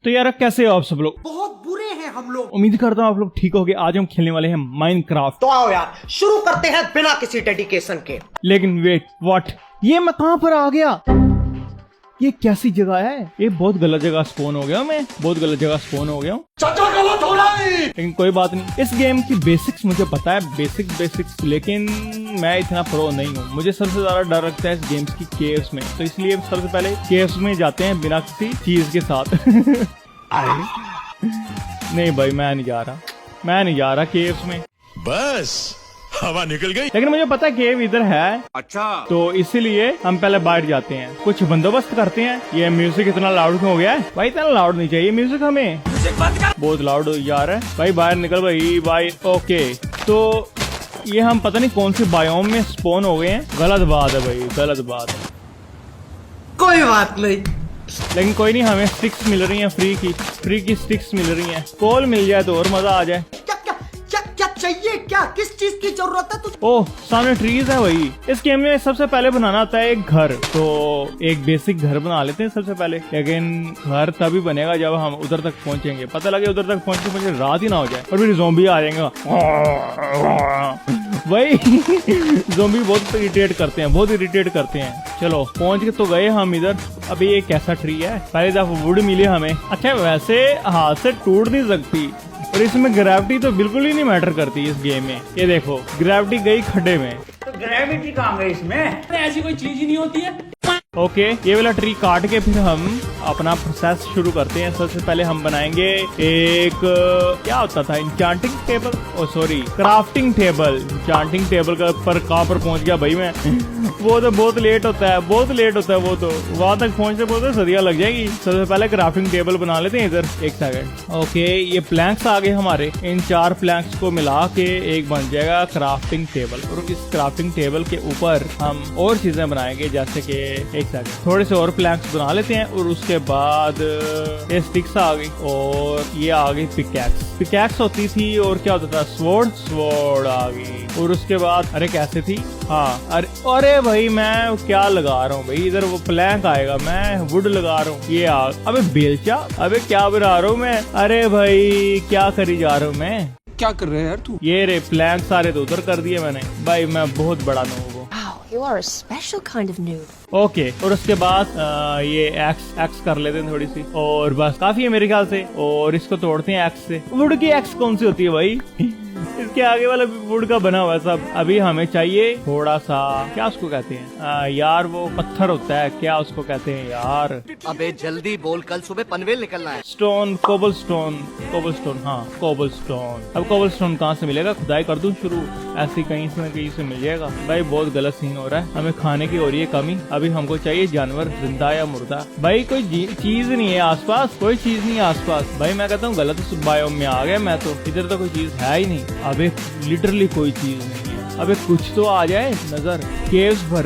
तो यार कैसे हो आप सब लोग? बहुत बुरे हैं हम लोग। उम्मीद करता हूँ आप लोग ठीक होगे। आज हम खेलने वाले हैं माइनक्राफ्ट। तो आओ यार शुरू करते हैं बिना किसी डेडिकेशन के। लेकिन वेट व्हाट, ये मैं कहाँ पर आ गया? ये कैसी जगह है? ये बहुत गलत जगह स्पॉन हो गया। मैं बहुत गलत जगह स्पॉन हो गया हूँ। चाचा गलत हो रहा है। लेकिन कोई बात नहीं, इस गेम की बेसिक्स मुझे पता है, बेसिक्स, लेकिन मैं इतना प्रो नहीं हूँ। मुझे सबसे ज्यादा डर लगता है इस गेम्स की केव्स में, तो इसलिए सबसे पहले केव्स में जाते हैं बिना किसी चीज के साथ। नहीं भाई मैं नहीं जा रहा केव्स में। बस हवा निकल गई। लेकिन मुझे पता है केव इधर है, अच्छा तो इसीलिए हम पहले बाहर जाते हैं, कुछ बंदोबस्त करते हैं। ये म्यूजिक इतना लाउड क्यों हो गया है भाई? इतना लाउड नहीं चाहिए म्यूजिक हमें, बहुत लाउड जा रहा है भाई। बाहर निकल भाई। ओके, तो ये हम पता नहीं कौन से बायोम में स्पॉन हो गए हैं। गलत बात है भाई, गलत बात है। कोई बात नहीं, लेकिन कोई नहीं, हमें स्टिक्स मिल रही हैं, फ्री की स्टिक्स मिल रही हैं। कोल मिल जाए तो और मजा आ जाए। क्या चाहिए? क्या किस चीज की जरूरत है तुझे? ओह सामने ट्रीज है भाई। इस गेम में सबसे पहले बनाना आता है एक घर, तो एक बेसिक घर बना लेते हैं सबसे पहले। लेकिन घर तभी बनेगा जब हम उधर तक पहुंचेंगे। पता लगे उधर तक पहुंचते मुझे रात ही ना हो जाए और फिर ज़ॉम्बी आ जाएंगे भाई। ज़ॉम्बी बहुत इरिटेट करते हैं। चलो पहुंच के तो गए हम इधर। अभी ये कैसा ट्री है? पहले दफा वुड मिली हमें। अच्छा वैसे हाथ से टूट नहीं सकती, और इसमें ग्रेविटी तो बिल्कुल ही नहीं मैटर करती इस गेम में। ये देखो ग्रेविटी गई खड्डे में। तो ग्रेविटी कहाँ गई इसमें? ऐसी कोई चीज ही नहीं होती है। ओके, ये वाला ट्री काट के फिर हम अपना प्रोसेस शुरू करते हैं। सबसे पहले हम बनाएंगे एक, क्या होता था, enchanting table, crafting table. Enchanting table का पर कहाँ पर पहुंच गया भाई मैं? वो तो बहुत लेट होता है वो तो वहां तक पहुंचते सदियां लग जाएगी। सबसे पहले क्राफ्टिंग टेबल बना लेते हैं इधर। एक सेकंड। ओके, ये प्लैंक्स आ गए हमारे। इन 4 प्लैंक्स को मिला के एक बन जाएगा क्राफ्टिंग टेबल, और इस क्राफ्टिंग टेबल के ऊपर हम और चीजें बनाएंगे, जैसे कि एक सेकंड, थोड़े से और प्लैंक्स बना लेते हैं। और उसके बाद ये स्टिक्स आ गई, और ये आ गई पिकैक्स होती थी, और क्या होता था, स्वॉर्ड आ गई। और उसके बाद अरे कैसे थी, हाँ अरे भाई मैं क्या लगा रहा हूँ भाई, इधर वो प्लैंक आएगा, मैं वुड लगा रहा हूँ। ये अबे बेलचा, अबे क्या बना रहा हूँ मैं? अरे भाई क्या करी जा रहा हूँ मैं? क्या कर रहे हैं यार तू? ये रे प्लैंक सारे तो उधर कर दिए मैंने भाई, मैं बहुत बड़ा नूब हूँ। You are a special kind of noob. Okay, और उसके बाद ये एक्स कर लेते हैं थोड़ी सी, और बस काफी है मेरे ख्याल से। और इसको तोड़ते हैं एक्स से। वुड की एक्स कौन सी होती है भाई? इसके आगे वाला वुड का बना हुआ है सब। अभी हमें चाहिए थोड़ा सा, क्या उसको कहते हैं यार, वो पत्थर होता है, क्या उसको कहते हैं यार? अबे जल्दी बोल, कल सुबह पनवेल निकलना है। स्टोन, कोबलस्टोन, हाँ कोबलस्टोन। अब कोबलस्टोन कहाँ से मिलेगा? खुदाई कर दूं शुरू, ऐसी कहीं से मिल जाएगा भाई। बहुत गलत सीन हो रहा है, हमें खाने की हो रही है कमी। अभी हमको चाहिए जानवर, जिंदा या मुर्दा। भाई कोई चीज नहीं है आसपास, कोई चीज नहीं है आसपास भाई। मैं कहता हूँ गलत बायोम में आ गया मैं तो। इधर तो कोई चीज है ही नहीं। अबे लिटरली कोई चीज नहीं है। अबे कुछ तो आ जाए नजर। केव्स भर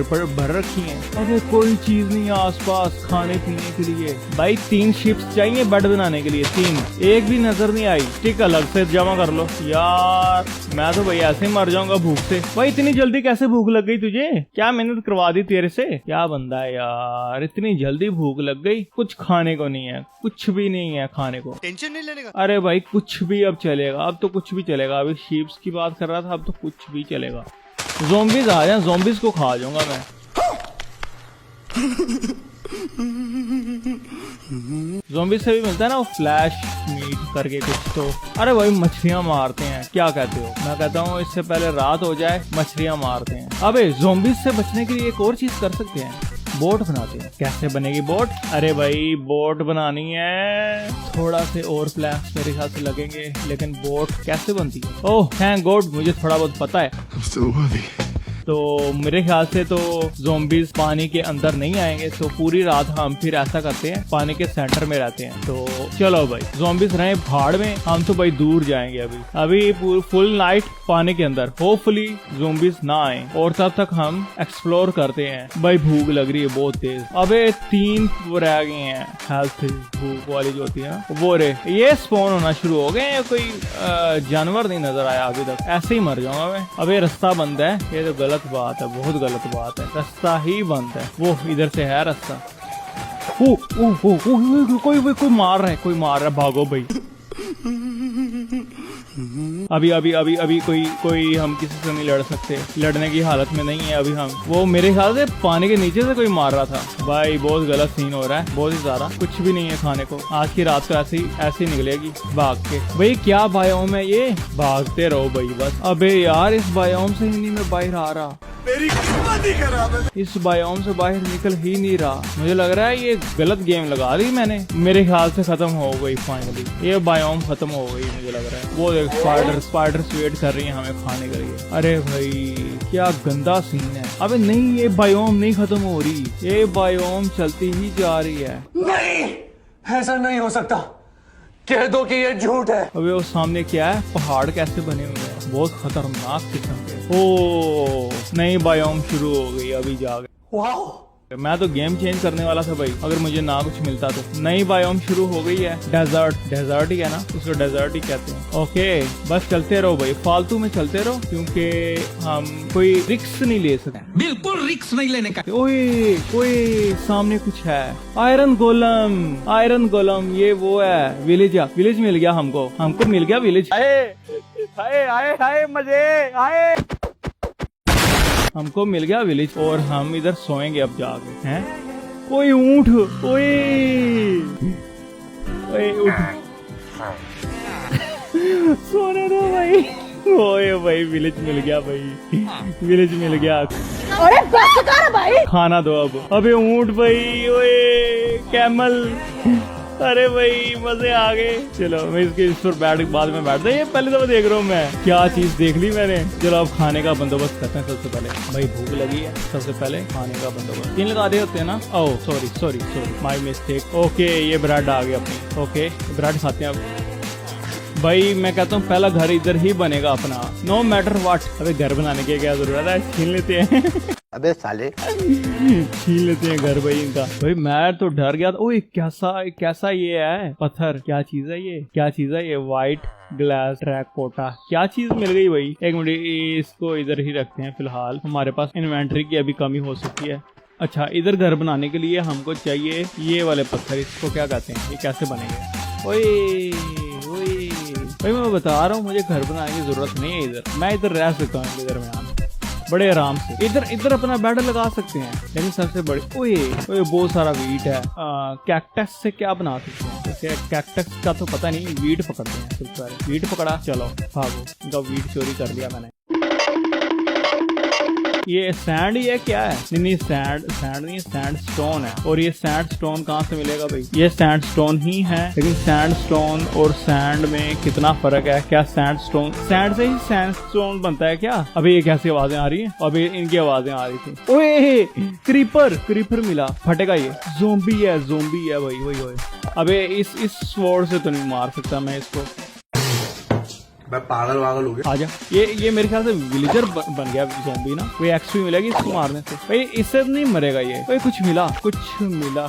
रखी हैं। अबे कोई चीज नहीं है आसपास खाने पीने के लिए। भाई 3 शिप्स चाहिए बेड बनाने के लिए, 3, एक भी नजर नहीं आई। स्टिक अलग से जमा कर लो यार, मैं तो भाई ऐसे ही मर जाऊंगा भूख से। भाई इतनी जल्दी कैसे भूख लग गई तुझे? क्या मेहनत करवा दी तेरे से? क्या बंदा है यार, इतनी जल्दी भूख लग गई? कुछ खाने को नहीं है, कुछ भी नहीं है खाने को। टेंशन नहीं लेने का। अरे अरे भाई कुछ भी अब चलेगा, अब तो कुछ भी चलेगा। अभी शीप्स की बात कर रहा था, अब तो कुछ भी चलेगा। ज़ॉम्बीज़ आ जाए, ज़ॉम्बीज़ को खा जाऊंगा मैं। ज़ॉम्बीज़ से भी मिलता है ना वो फ्लैश मीट करके कुछ तो। अरे भाई मछलियां मारते हैं, क्या कहते हो? मैं कहता हूँ इससे पहले रात हो जाए, मछलियां मारते हैं। अबे ज़ॉम्बीज़ से बचने के लिए एक और चीज कर सकते हैं, बोट बनाते हैं। कैसे बनेगी बोट? अरे भाई बोट बनानी है, थोड़ा से और प्लैंक्स मेरे ख्याल से लगेंगे। लेकिन बोट कैसे बनती है? ओह थैंक गॉड, मुझे थोड़ा बहुत पता है। तो मेरे ख्याल से तो ज़ॉम्बीज़ पानी के अंदर नहीं आएंगे, तो पूरी रात हम फिर ऐसा करते हैं, पानी के सेंटर में रहते हैं। तो चलो भाई, ज़ॉम्बीज़ रहे पहाड़ में, हम तो भाई दूर जाएंगे। अभी फुल नाइट पानी के अंदर, होपफुली ज़ॉम्बीज़ ना आए, और तब तक हम एक्सप्लोर करते हैं। भाई भूख लग रही है बहुत तेज। अबे 3 रह गए हैं हेल्थ, भूख वाली जो होती है ना वो रे। ये स्पॉन होना शुरू हो गए, कोई जानवर नहीं नजर आया अभी तक, ऐसे ही मर जाऊंगा मैं। अब ये रास्ता बंद है, ये तो गलत बात है, बहुत गलत बात है। रास्ता ही बंद है, वो इधर से है रास्ता। कोई मार रहा है, भागो भाई। अभी कोई हम किसी से नहीं लड़ सकते, लड़ने की हालत में नहीं है अभी हम। वो मेरे ख्याल से पानी के नीचे से कोई मार रहा था भाई। बहुत गलत सीन हो रहा है, बहुत ही ज्यादा। कुछ भी नहीं है खाने को, आज की रात तो ऐसे ही निकलेगी भाग के। भाई क्या बायोम है ये, भागते रहो भाई बस। अबे यार इस बायोम से ही नहीं मैं बाहर आ रहा, मेरी किस्मत ही खराब है। इस बायोम से बाहर निकल ही नहीं रहा। मुझे लग रहा है ये गलत गेम लगा दी मैंने। मेरे ख्याल से खत्म हो गई फाइनली, ये बायोम खत्म हो गई मुझे लग रहा है। वो देख स्पाइडर वेट कर रही है हमें खाने के लिए। अरे भाई क्या गंदा सीन है। अबे नहीं, ये बायोम नहीं खत्म हो रही, ये बायोम चलती ही जा रही है। नहीं, ऐसा नहीं हो सकता, कह दो कि ये झूठ है। अबे वो सामने क्या है, पहाड़ कैसे बने हुए हैं, बहुत खतरनाक किस्म के। ओ नई बायोम शुरू हो गई अभी जाके। वाओ, मैं तो गेम चेंज करने वाला था भाई, अगर मुझे ना कुछ मिलता तो। नई बायोम शुरू हो गई है, डेजर्ट ही है ना, उसको डेजर्ट ही कहते हैं। ओके बस चलते रहो भाई, फालतू में चलते रहो, क्योंकि हम कोई रिस्क नहीं ले सकते। बिल्कुल रिस्क नहीं लेने का। ओए सामने कुछ है, आयरन गोलम, ये वो है विलेज मिल गया हमको मिल गया विलेज। आए मजे आए, हमको मिल गया विलेज और हम इधर सोएंगे अब जाके। हैं कोई ऊंट, ओए उठ सोने दो भाई। ओए भाई विलेज मिल गया भाई, विलेज मिल गया। अरे बस कर भाई, खाना दो अब। अबे ऊंट भाई, ओए कैमल, अरे भाई मजे आ गए। चलो मैं इस पर बाद में बैठता। ये पहले तो देख रहा हूँ मैं, क्या चीज देख ली मैंने। चलो अब खाने का बंदोबस्त करते हैं। सबसे पहले भाई भूख लगी है, सबसे पहले खाने का बंदोबस्त। 3 लगा दे होते हैं ना। Oh sorry my mistake. Okay ये ब्रेड आ गया अपनी। ओके ब्रेड खाते हैं अब। भाई मैं कहता हूँ पहला घर इधर ही बनेगा अपना, नो मैटर व्हाट। अबे घर बनाने की क्या जरूरत है, छीन लेते हैं। अबे साले छीन लेते हैं घर भाई इनका। भाई मैं तो डर गया था। ओए कैसा ये है पत्थर, क्या चीज है ये व्हाइट ग्लास ट्रैकपोटा, क्या चीज मिल गई भाई। एक मिनट इसको इधर ही रखते हैं फिलहाल, हमारे पास इन्वेंटरी की अभी कमी हो सकती है। अच्छा इधर घर बनाने के लिए हमको चाहिए ये वाले पत्थर, इसको क्या कहते हैं, ये कैसे बनेंगे। ओए भाई मैं बता रहा हूँ, मुझे घर बनाने की जरूरत नहीं है इधर, मैं इधर रह सकता हूँ इधर में बड़े आराम से। इधर अपना बेड लगा सकते हैं, लेकिन सबसे बड़ी ओए बहुत सारा वीट है। कैक्टस से क्या बना सकते हैं, जैसे कैक्टस का तो पता नहीं, वीट पकड़ते हैं सबसे पहले। वीट पकड़ा, चलो भागो, इनका वीट चोरी कर लिया मैंने। ये सैंड ही है क्या है, नहीं सैंड नहीं, सैंड स्टोन है। और ये सैंड स्टोन कहाँ से मिलेगा भाई, ये सैंड स्टोन ही है, लेकिन सैंड स्टोन और सैंड में कितना फर्क है। क्या सैंड से ही सैंड स्टोन बनता है क्या। अभी ये कैसी आवाजें आ रही हैं, अभी इनकी आवाजें आ रही थी। ओए क्रीपर मिला, फटेगा ये। जोम्बी है भाई, वही। अबे इस स्वॉर्ड से तो नहीं मार सकता मैं इसको, मैं पागल हो गया। आजा, ये मेरे ख्याल से विलेजर बन गया ज़ॉम्बी ना। कोई एक्सपी मिलेगी इसको मारने से भाई, इससे नहीं मरेगा ये। भाई कुछ मिला,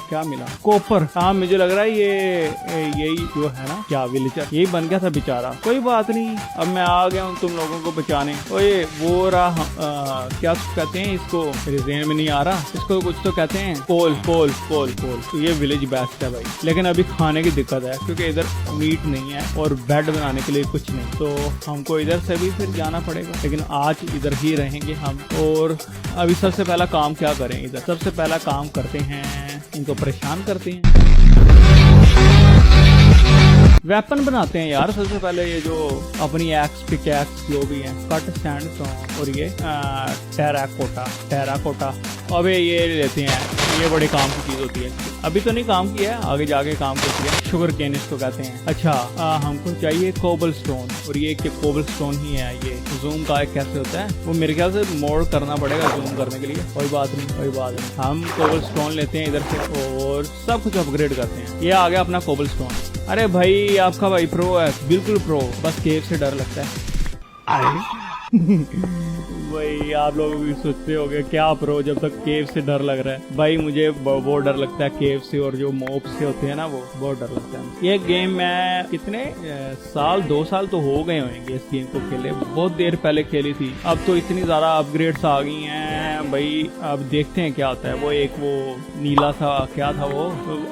क्या मिला, कॉपर। हाँ मुझे लग रहा है यही जो है ना, क्या विलेजर यही बन गया था बेचारा। कोई बात नहीं, अब मैं आ गया हूँ तुम लोगों को बचाने। ओए वो रहा क्या कहते हैं इसको, मेरे ज़हन में नहीं आ रहा, इसको कुछ तो कहते हैं कोल। तो ये विलेज बेस्ट है भाई, लेकिन अभी खाने की दिक्कत है, क्योंकि इधर मीट नहीं है और बेड बनाने के लिए कुछ नहीं, तो हमको इधर से भी फिर जाना पड़ेगा। लेकिन आज इधर ही रहेंगे हम। और अभी सबसे पहला काम क्या करें, इधर सबसे पहला काम करते हैं, इनको परेशान करते हैं, वेपन बनाते हैं यार। सबसे पहले ये जो अपनी एक्स पिकैक्स जो भी है, कट सैंडस्टोन और ये टेराकोटा। अबे ये लेते हैं, ये बड़े काम की चीज होती है। अभी तो नहीं काम किया है, आगे जाके काम करती है। शुगर केन इसको कहते हैं। अच्छा हमको चाहिए कोबल स्टोन, और ये कोबल स्टोन ही है। ये जूम का कैसे होता है, वो मेरे ख्याल से मोड करना पड़ेगा जूम करने के लिए। कोई बात नहीं, हम कोबल स्टोन लेते हैं इधर से और सब कुछ अपग्रेड करते हैं। ये आ गया अपना कोबल स्टोन। अरे भाई आपका भाई प्रो है, बिल्कुल प्रो, बस केव से डर लगता है। भाई आप लोग भी सोचते होंगे क्या प्रो, जब तक केव से डर लग रहा है। भाई मुझे बहुत डर लगता है केव से, और जो मॉब से होते हैं ना वो बहुत डर लगता है। ये गेम मैं कितने साल 2 साल तो हो गए होंगे इस गेम को खेले, बहुत देर पहले खेली थी। अब तो इतनी ज्यादा अपग्रेड्स आ गई हैं भाई। अब देखते हैं क्या होता है। वो एक वो नीला सा क्या था वो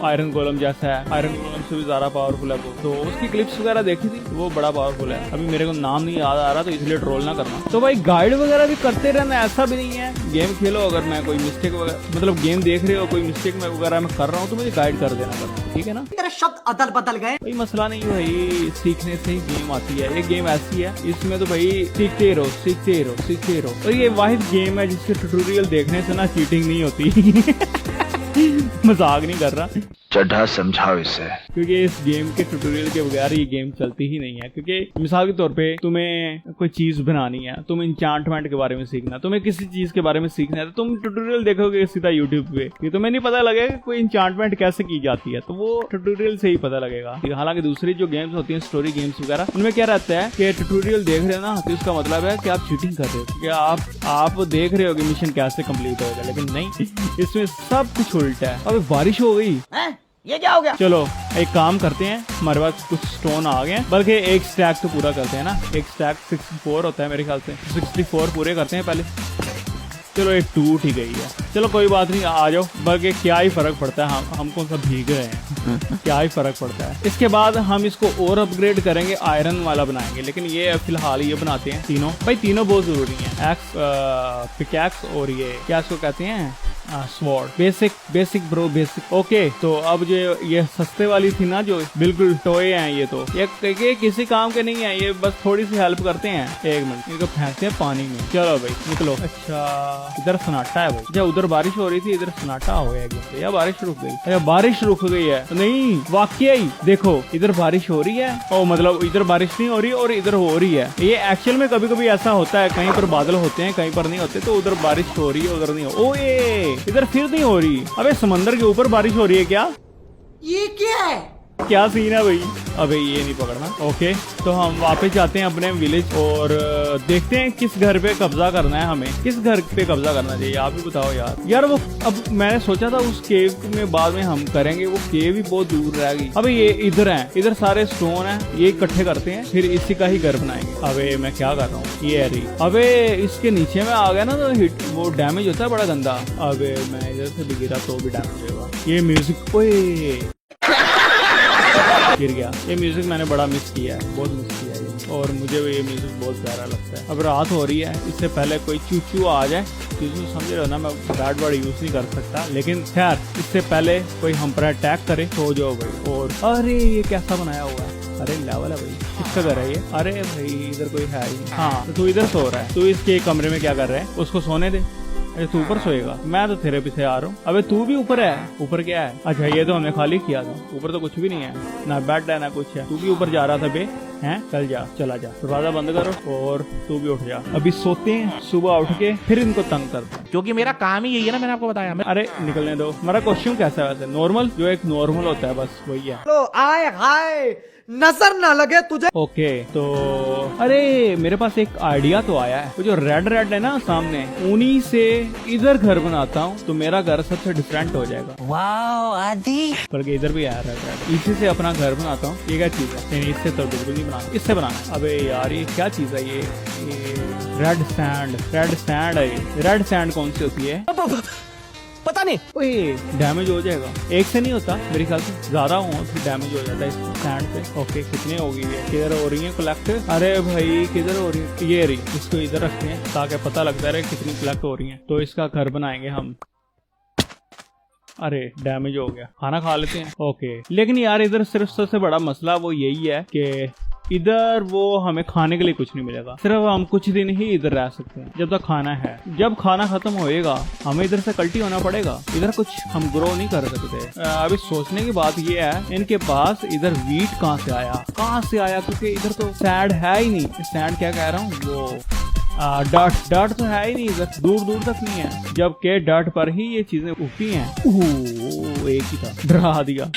आयरन गोलम जैसा है, आयरन गोलम से भी ज्यादा पावरफुल है वो। तो उसकी क्लिप्स वगैरह देखी थी, वो बड़ा पावरफुल है। अभी मेरे को नाम नहीं याद आ रहा तो इसलिए ट्रोल ना करना। तो भाई गाइड वगैरह भी करते रहना, ऐसा भी नहीं है। गेम खेलो, अगर मैं कोई मिस्टेक वगैरह मतलब गेम देख रहे हो कोई मिस्टेक में वगैरह मैं कर रहा हूँ तो मुझे गाइड कर देना पड़ता, ठीक है ना। तेरे शब्द अदल बदल गए। भाई मसला नहीं है भाई, सीखने से ही गेम आती है। ये गेम ऐसी है इसमें तो भाई सीखते रहो सीखते रहो सीखते रहो। और ये वाहिद गेम है जिसके ट्यूटोरियल देखने से ना चीटिंग नहीं होती। मजाक नहीं कर रहा, चढ़ा समझाओ इसे। क्योंकि इस गेम के ट्यूटोरियल के बगैर ये गेम चलती ही नहीं है। क्योंकि मिसाल के तौर पे तुम्हें कोई चीज बनानी है, तुम इंचांटमेंट के बारे में सीखना, तुम्हें किसी चीज के बारे में सीखना है तो तुम ट्यूटोरियल देखोगे सीधा यूट्यूब पे, ये तुम्हें नहीं पता लगेगा कोई इंचांटमेंट कैसे की जाती है, तो वो ट्यूटोरियल से ही पता लगेगा। हालांकि दूसरी जो गेम्स होती है स्टोरी गेम्स वगैरह, उनमें क्या रहता है कि ट्यूटोरियल देख रहे हो ना तो इसका मतलब है कि आप चीटिंग कर रहे हो, क्योंकि आप देख रहे हो कि मिशन कैसे कंप्लीट होगा, लेकिन नहीं, इसमें सब कुछ उल्टा है। अब बारिश हो गई, ये क्या हो गया? चलो एक काम करते हैं, हमारे पास कुछ स्टोन आ गए हैं, बल्कि एक स्टैक तो पूरा करते हैं ना। एक स्टैक 64 होता है मेरे ख्याल से, 64 पूरे करते हैं पहले। चलो एक टूट ही गई है, चलो कोई बात नहीं, आ जाओ। बल्कि क्या ही फर्क पड़ता है, हम कौन सा भीग रहे हैं, क्या ही फर्क पड़ता है। इसके बाद हम इसको और अपग्रेड करेंगे, आयरन वाला बनाएंगे, लेकिन ये फिलहाल ये बनाते हैं तीनों। भाई तीनों बहुत जरूरी हैं, एक्स, पिकैक्स और ये क्या इसको कहते हैं, sword. Basic bro basic. Okay, तो अब जो ये सस्ते वाली थी ना, जो बिल्कुल टॉय हैं, ये तो ये किसी काम के नहीं है, ये बस थोड़ी सी हेल्प करते हैं। एक मिनट, इनको फेंकते हैं पानी में। चलो भाई निकलो। अच्छा इधर सन्नाटा है भाई, जब उधर बारिश हो रही थी इधर सन्नाटा हो गया, या बारिश रुक गई? अच्छा बारिश रुक गई है, नहीं वाकई देखो इधर बारिश हो रही है, और मतलब इधर बारिश नहीं हो रही और इधर हो रही है। ये एक्चुअल में कभी कभी ऐसा होता है, कहीं पर बादल होते हैं कहीं पर नहीं होते, तो उधर बारिश हो रही है उधर नहीं हो। ओए इधर फिर नहीं हो रही। अबे समंदर के ऊपर बारिश हो रही है क्या? ये क्या है? क्या सीन है भाई? अबे ये नहीं पकड़ना। ओके, तो हम वापस जाते हैं अपने विलेज और देखते हैं किस घर पे कब्जा करना है हमें, किस घर पे कब्जा करना चाहिए, आप ही बताओ यार। वो अब मैंने सोचा था उस केव में बाद में हम करेंगे, वो केव ही बहुत दूर रह गई। अबे ये इधर है, इधर सारे स्टोन है, ये इकट्ठे करते हैं फिर इसी का ही घर बनाएंगे। अबे मैं क्या कर रहा हूँ, ये रही। अबे इसके नीचे में आ गया ना तो हिट वो डैमेज होता है बड़ा गंदा। अबे मैं इधर से भी गिरा तो भी डैमेज होगा। ये म्यूजिक, ओए गिर गया। ये म्यूजिक मैंने बड़ा मिस किया है, बहुत मिस किया है, और मुझे भी ये म्यूजिक बहुत प्यारा लगता है। अब रात हो रही है, इससे पहले कोई चूचू आ जाए, चूचू समझ रहे हो ना, मैं बैड वर्ड यूज नहीं कर सकता, लेकिन खैर इससे पहले कोई हम पर अटैक करे तो जाओ भाई। और अरे ये कैसा बनाया हुआ है, अरे लेवल है भाई, किसका घर है ये? अरे भाई इधर कोई है ही। हाँ तो तू इधर सो रहा है, तू इसके कमरे में क्या कर रहा है? उसको सोने दे। अरे तू ऊपर सोएगा, मैं तो तेरे पीछे आ रहा हूँ। अबे तू भी ऊपर है? ऊपर क्या है? अच्छा ये तो हमने खाली किया था, ऊपर तो कुछ भी नहीं है, ना बेड है ना कुछ है। तू भी ऊपर जा रहा था बे, हैं? चल जा, चला जा, दरवाजा बंद करो और तू भी उठ जा। अभी सोते हैं, सुबह उठ के फिर इनको तंग करते हैं, क्योंकि मेरा काम ही यही है ना, मैंने आपको बताया। अरे निकलने दो। मेरा कॉस्ट्यूम कैसा है वैसे? नॉर्मल, जो एक नॉर्मल होता है बस वही है। तो आए हाय नजर ना लगे तुझे। ओके, तो अरे मेरे पास एक आइडिया तो आया है। वो जो रेड है ना सामने, उन्हीं से इधर घर बनाता हूँ तो मेरा घर सबसे डिफरेंट हो जाएगा। वाओ आदि, बल्कि इधर भी आया रेड, इसी से अपना घर बनाता हूँ। ये क्या चीज है? नहीं इससे तो बिल्कुल नहीं बनाना, इससे बनाना। अबे यार ये क्या चीज है? ये रेड सैंड है। रेड सैंड कौन सी होती है? पता नहीं। ओए डैमेज हो जाएगा, एक से नहीं होता मेरे ख्याल से, ज्यादा हो फिर डैमेज हो जाता है इस सैंड पे। ओके कितने हो गई है, किधर हो रही है कलेक्ट? अरे भाई किधर हो रही है? ये रही, इसको इधर रखते हैं ताकि पता लगता रहे कितनी कलेक्ट हो रही है। तो इसका घर बनाएंगे हम। अरे डैमेज हो गया, खाना खा लेते हैं। ओके, लेकिन यार इधर सिर्फ सबसे बड़ा मसला वो यही है कि इधर वो हमें खाने के लिए कुछ नहीं मिलेगा, सिर्फ हम कुछ दिन ही इधर रह सकते हैं जब तक खाना है। जब खाना खत्म होएगा हमें इधर से कल्टी होना पड़ेगा, इधर कुछ हम ग्रो नहीं कर सकते। अभी सोचने की बात ये है, इनके पास इधर वीट कहाँ से आया, क्योंकि इधर तो सैंड है ही नहीं। सैंड क्या कह रहा हूँ, वो डर्ट तो है ही नहीं, इधर दूर दूर तक नहीं है, जबकि डर्ट पर ही ये चीजें उगती हैं। एक ही था, डरा दिया।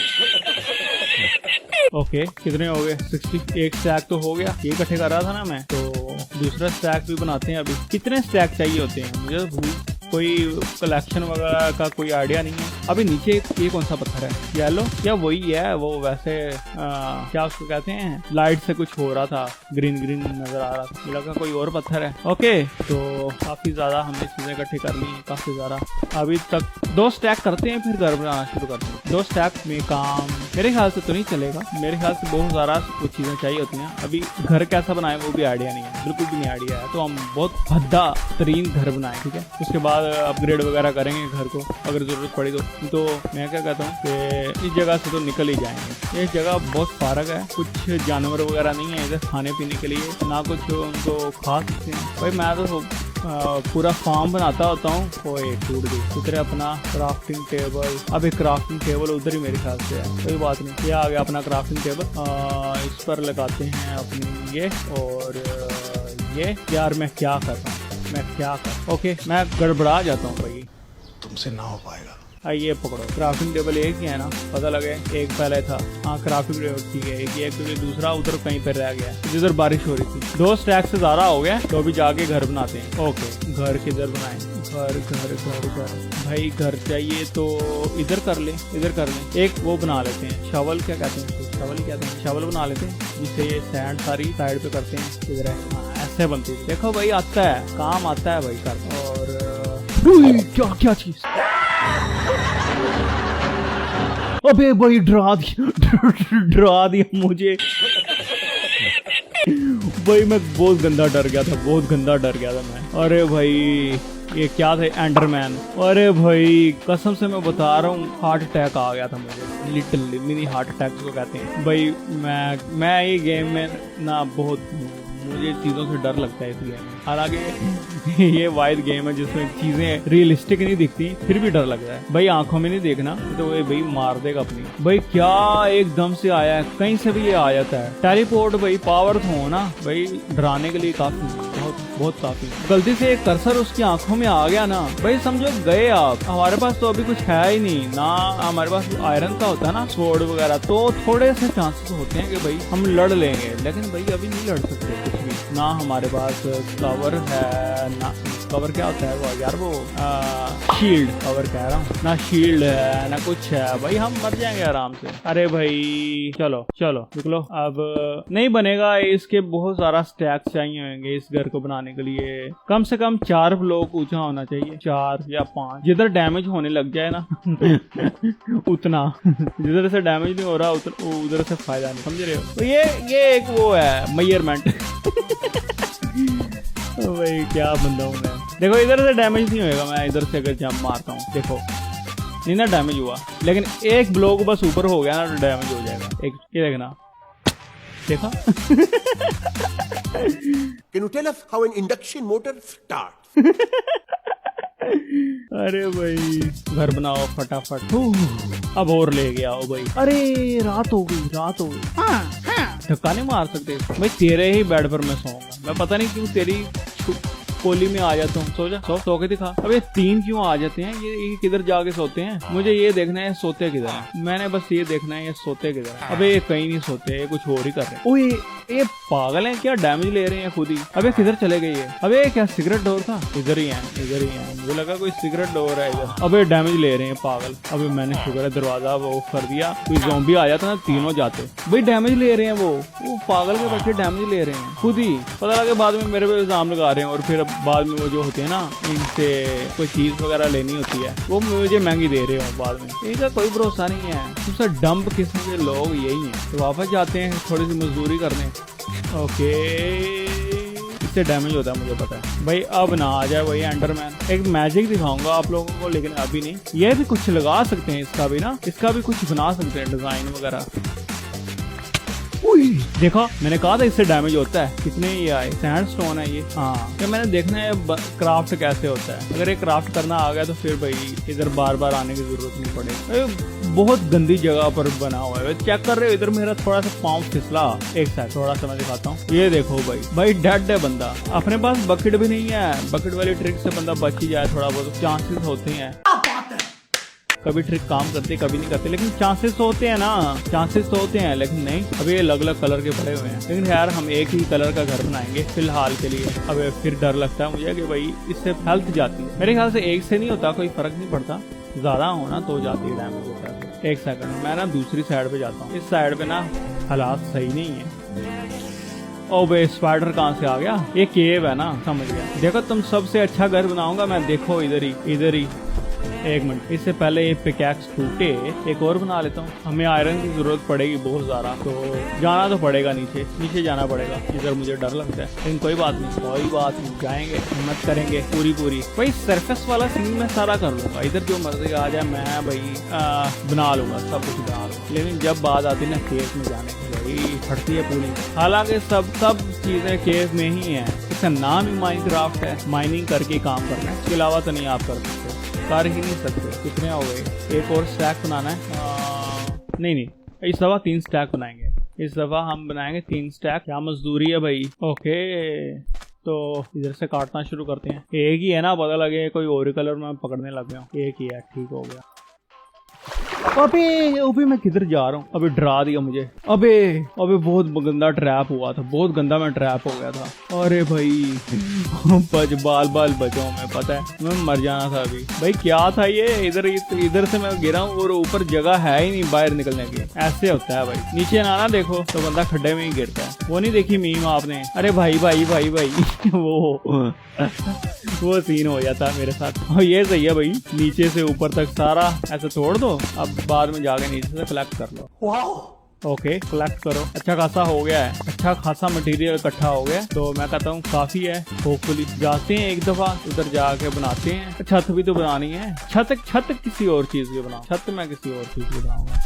ओके कितने हो गए? 60। एक स्टैक तो हो गया, ये इकट्ठे कर रहा था ना मैं, तो दूसरा स्टैक भी बनाते हैं। अभी कितने स्टैक चाहिए होते हैं मुझे कोई कलेक्शन वगैरह का कोई आइडिया नहीं है। अभी नीचे ये कौन सा पत्थर है? येलो, क्या वही है वो? वैसे क्या उसको कहते हैं, लाइट से कुछ हो रहा था, ग्रीन ग्रीन नजर आ रहा था, मुझे लगा कोई और पत्थर है। ओके, तो काफी ज्यादा हमने चीजें इकट्ठी कर ली, काफी ज्यादा। अभी तक 2 स्टैक करते हैं, फिर घर बनाना शुरू करते हैं। 2 स्टैक में काम मेरे ख्याल से तो नहीं चलेगा, मेरे ख्याल से बहुत ज्यादा कुछ चीजें चाहिए होती हैं। अभी घर कैसा बनाए वो भी आइडिया नहीं है, बिल्कुल भी नहीं आइडिया है। तो हम बहुत भद्दा तरीन घर बनाए, ठीक है। उसके बाद अपग्रेड वगैरह करेंगे घर को अगर जरूरत पड़ी तो मैं क्या कहता हूँ कि इस जगह से तो निकल ही जाएंगे। ये जगह बहुत फारग है, कुछ जानवर वगैरह नहीं है इधर खाने पीने के लिए, ना कुछ उनको खा सकते हैं। भाई मैं तो पूरा फार्म बनाता होता हूँ। ओए टूट गई। उधर अपना क्राफ्टिंग टेबल, अब एक क्राफ्टिंग टेबल उधर ही मेरे ख्याल से है, कोई बात नहीं। ये आ गया अपना क्राफ्टिंग टेबल। इस पर लगाते हैं अपनी ये और ये। यार मैं क्या कर रहा हूँ, ओके, मैं गड़बड़ा जाता हूँ भाई, तुमसे ना हो पाएगा। ये पकड़ो, क्राफ्टिंग टेबल एक ही है ना, पता लगे एक पहले था। हाँ क्राफ्टिंग टेबल ठीक है, एक तो दूसरा उधर कहीं पर रह गया जिधर बारिश हो रही थी। 2 स्टैक से ज्यादा हो गया, तो अभी जाके घर बनाते हैं। ओके, घर किधर बनाए? घर घर घर घर भाई घर चाहिए तो इधर कर ले, इधर कर ले। एक वो बना लेते हैं, शवल क्या कहते हैं, शवल ही कहते हैं, शवल बना लेते हैं, जिससे ये सैंड सारी साइड पे करते हैं। इधर है, ऐसे बनती है। देखो भाई आता है, काम आता है भाई कर। और क्या क्या चीज, अबे भाई डरा दिया मुझे भाई, मैं बहुत गंदा डर गया था, मैं। अरे भाई ये क्या थे? एंडरमैन। अरे भाई कसम से मैं बता रहा हूँ, हार्ट अटैक आ गया था मुझे, लिटिल मिनी हार्ट अटैक को कहते हैं भाई। मैं ये गेम में ना बहुत, मुझे चीजों से डर लगता है इस गेम में। हालांकि ये वाइड गेम है जिसमें चीजें रियलिस्टिक नहीं दिखती, फिर भी डर लगता है भाई। आंखों में नहीं देखना तो वो भाई मार देगा अपनी। भाई क्या एकदम से आया है, कहीं से भी ये आ जाता है। टेलीपोर्ट भाई पावर हो ना भाई, डराने के लिए काफी, बहुत काफी। गलती से एक कर्सर उसकी आंखों में आ गया ना भाई, समझो गए आप। हमारे पास तो अभी कुछ है ही नहीं ना, हमारे पास आयरन का होता है ना स्वॉर्ड वगैरह, तो थोड़े से चांसेस होते हैं कि भाई हम लड़ लेंगे, लेकिन भाई अभी नहीं लड़ सकते कुछ भी ना। हमारे पास कवर है ना, कवर क्या होता है वो यार, वो शील्ड, कवर कह रहा हूँ ना, शील्ड है ना कुछ है भाई, हम मर जाएंगे आराम से। अरे भाई चलो चलो निकलो, अब नहीं बनेगा। इसके बहुत सारा स्टैक चाहिए होंगे इस घर को बनाने के लिए, कम से कम 4 ब्लॉक ऊंचा होना चाहिए, 4 या 5। जिधर डैमेज होने लग जाए ना उतना, जिधर से डैमेज नहीं हो रहा उधर से फायदा नहीं, समझ रहे हो? तो ये एक वो है मेजरमेंट भाई क्या बंदा हूँ मैं। देखो इधर से डैमेज नहीं होएगा, मैं इधर से अगर जंप मारता हूँ, देखो नहीं ना डैमेज हुआ, लेकिन एक ब्लॉक बस ऊपर हो गया ना तो डैमेज हो जाएगा। एक ये देखना, देखा? Can you tell us how an induction motor starts? अरे भाई घर बनाओ फटाफट। अब और ले गया ओ भाई। अरे रात हो गई। धक्का नहीं मार सकते भाई, तेरे ही बेड पर मैं सोऊंगा। मैं पता नहीं क्यों तेरी कोली में आ जाता हूँ। सो के दिखा। अब ये 3 क्यों आ जाते हैं? ये किधर जाके सोते हैं? मुझे ये देखना है सोते किधर है। मैंने बस ये देखना है ये सोते किधर है। अबे ये कहीं नहीं सोते, ये कुछ और ही कर रहे हैं। ओए ये पागल हैं क्या? डैमेज ले रहे हैं खुद ही। अबे किधर चले गए ये? अबे क्या सिगरेट डोर था? इधर ही है। मुझे लगा कोई सिगरेट डोर है इधर। अबे डैमेज ले रहे हैं पागल। अबे मैंने शुक्र है दरवाजा वो कर दिया, कोई ज़ॉम्बी आ जाता ना तीनों जाते। भाई डैमेज ले रहे हैं वो पागल के बच्चे डैमेज ले रहे हैं खुद ही। पता लगे बाद में मेरे पे इल्जाम लगा रहे हैं, और फिर बाद में वो जो होते हैं ना, इनसे कोई चीज वगैरह लेनी होती है, वो मुझे महंगी दे रहे हो बाद में। इनका कोई भरोसा नहीं है। सबसे डंप किस्म के लोग यही हैं। तो वापस जाते हैं थोड़ी सी मजदूरी करने। ओके इससे डैमेज होता है मुझे पता है भाई। अब ना आ जाए वही एंडरमैन। एक मैजिक दिखाऊंगा आप लोगों को, लेकिन अभी नहीं। ये भी कुछ लगा सकते हैं, इसका भी ना, इसका भी कुछ बना सकते हैं डिजाइन वगैरह। देखा मैंने कहा था इससे डैमेज होता है। कितने ये आए? सैंडस्टोन है ये। हाँ तो मैंने देखना है क्राफ्ट कैसे होता है। अगर ये क्राफ्ट करना आ गया तो फिर भाई इधर बार बार आने की जरूरत नहीं पड़ेगी। बहुत गंदी जगह पर बना हुआ है। चेक कर रहे हो? इधर मेरा थोड़ा सा पाँव फिसला। एक साथ थोड़ा सा मैं दिखाता हूँ। ये देखो भाई डेड है बंदा। अपने पास बकेट भी नहीं है। बकेट वाली ट्रिक से बंदा बच ही जाए, थोड़ा बहुत चांसेस होते हैं। कभी ट्रिक काम करती है कभी नहीं करती, लेकिन चांसेस होते हैं ना, चांसेस तो होते हैं, लेकिन नहीं। अभी अलग अलग कलर के पड़े हुए हैं, लेकिन यार हम एक ही कलर का घर बनाएंगे फिलहाल के लिए। अब फिर डर लगता है मुझे कि भाई इससे हेल्थ जाती है। मेरे ख्याल से एक से नहीं होता, कोई फर्क नहीं पड़ता, ज्यादा होना तो जाती है डैमेज होता है। एक सेकंड, मैं ना दूसरी साइड पे जाता हूँ। इस साइड पे ना हालात सही नहीं है। ओ बे, स्पाइडर कहाँ से आ गया? ये केव है ना, समझ गया। देखो तुम सबसे अच्छा घर बनाऊंगा मैं, देखो इधर ही। एक मिनट, इससे पहले ये पिकैक्स टूटे, एक और बना लेता हूँ। हमें आयरन की जरूरत पड़ेगी बहुत ज्यादा, तो जाना तो पड़ेगा नीचे जाना पड़ेगा। इधर मुझे डर लगता है, लेकिन कोई बात नहीं, जाएंगे, हिम्मत करेंगे पूरी। भाई सरफेस वाला सीन मैं सारा कर लूंगा, इधर जो मर्जी आ जाए मैं भाई बना लूंगा, सब कुछ बना लूंगा। लेकिन जब बात आती है ना केव में जाने की, भाई फटती है पूरी। हालांकि सब चीजें केव में ही है, इसका नाम ही माइनक्राफ्ट है, माइनिंग करके काम करना है, इसके अलावा तो नहीं आप कर सकते, कर ही नहीं सकते। कितने हो गए? एक और स्टैक बनाना है। नहीं, इस दफा 3 स्टैक बनाएंगे। इस दफा हम बनाएंगे 3 स्टैक। क्या मजदूरी है भाई। ओके, तो इधर से काटना शुरू करते हैं। एक ही है ना, पता लगे कोई और कलर में पकड़ने लग गया। एक ही है, ठीक हो गया। अबे मैं किधर जा रहा हूँ? अबे डरा दिया मुझे। अबे बहुत गंदा ट्रैप हुआ था, बहुत गंदा मैं ट्रैप हो गया था। अरे भाई बाल बचाओ, मैं पता है मैं मर जाना था अभी। भाई क्या था ये? इधर से मैं गिरा हूँ और ऊपर जगह है ही नहीं बाहर निकलने की। ऐसे होता है भाई, नीचे ना देखो तो बंदा खड्डे में ही गिरता है। वो नहीं देखी मीम आपने? अरे भाई वो सीन हो जाता है मेरे साथ। और ये सही है भाई, नीचे से ऊपर तक सारा ऐसे तोड़ दो, अब बाद में जाके नीचे से कलेक्ट कर लो। ओके, कलेक्ट करो। अच्छा खासा हो गया है, अच्छा खासा मटेरियल इकट्ठा हो गया, तो मैं कहता हूँ काफी है। होपफुली जाते हैं एक दफा उधर जाके बनाते हैं। छत भी तो बनानी है। छत किसी और चीज की बनाऊँ, छत मैं किसी और चीज की बनाऊंगा।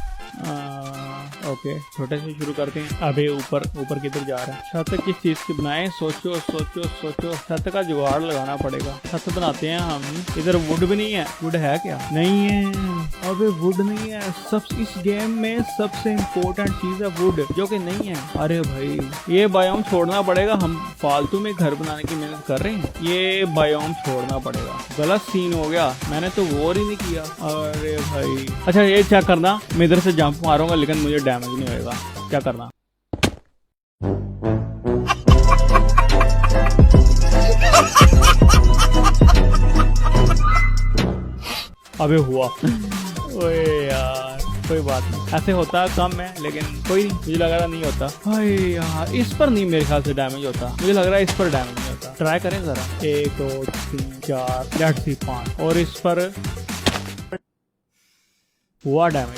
ओके, छोटे से शुरू करते हैं। अबे ऊपर किधर जा रहा है? छत किस चीज की बनाए? सोचो। छत का जुगाड़ लगाना पड़ेगा। छत बनाते हैं हम। इधर वुड भी नहीं है। वुड है क्या? नहीं है। अबे वुड नहीं है। इस गेम में सबसे इम्पोर्टेंट चीज है वुड, जो कि नहीं है। अरे भाई, ये बायोम छोड़ना पड़ेगा। हम फालतू में घर बनाने की मेहनत कर रहे हैं, ये बायोम छोड़ना पड़ेगा। गलत सीन हो गया, मैंने तो गौर ही नहीं किया। अरे भाई, अच्छा ये चेक करना, मैं इधर से जंप मारूंगा लेकिन मुझे डैमेज नहीं होएगा। क्या करना? अबे हुआ। ओए यार, कोई बात नहीं, ऐसे होता है कम है, लेकिन कोई नहीं। मुझे लग रहा नहीं होता। अरे यार, इस पर नहीं मेरे ख्याल से डैमेज होता। मुझे लग रहा है इस पर डैमेज नहीं होता। ट्राई करें जरा। 1 2 3 4 लेट्स सी 5, और इस पर हुआ डैमेज।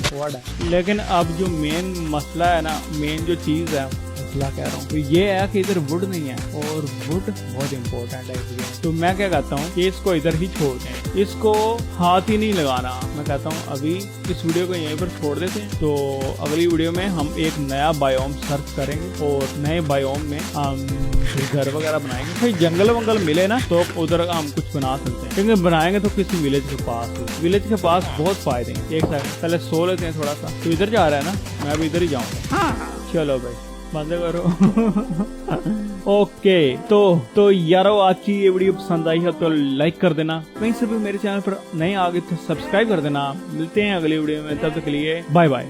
लेकिन अब जो मेन मसला है ना, मेन जो चीज है, मसला कह रहा हूँ, ये है कि इधर वुड नहीं है, और वुड बहुत इंपॉर्टेंट है इस गेम। तो मैं क्या कहता हूँ कि इसको इधर ही छोड़ दें, इसको हाथ ही नहीं लगाना। मैं कहता हूँ अभी इस वीडियो को यहीं पर छोड़ देते हैं। तो अगली वीडियो में हम एक नया बायोम सर्च करेंगे, और नए बायोम में हम घर वगैरह बनाएंगे। भाई जंगल वंगल मिले ना तो उधर हम कुछ बना सकते हैं, क्योंकि बनाएंगे तो किसी विलेज के पास बहुत फायदे हैं। एक साथ पहले सो लेते हैं थोड़ा सा। तो इधर जा रहा है ना, मैं अभी इधर ही जाऊंगा। हाँ। चलो भाई, बंद करो। ओके, तो यारो, आज की ये वीडियो पसंद आई है तो लाइक कर देना। वहीं से भी मेरे चैनल पर नए आ गए तो सब्सक्राइब कर देना। मिलते हैं अगली वीडियो में, तब तक के लिए बाय बाय।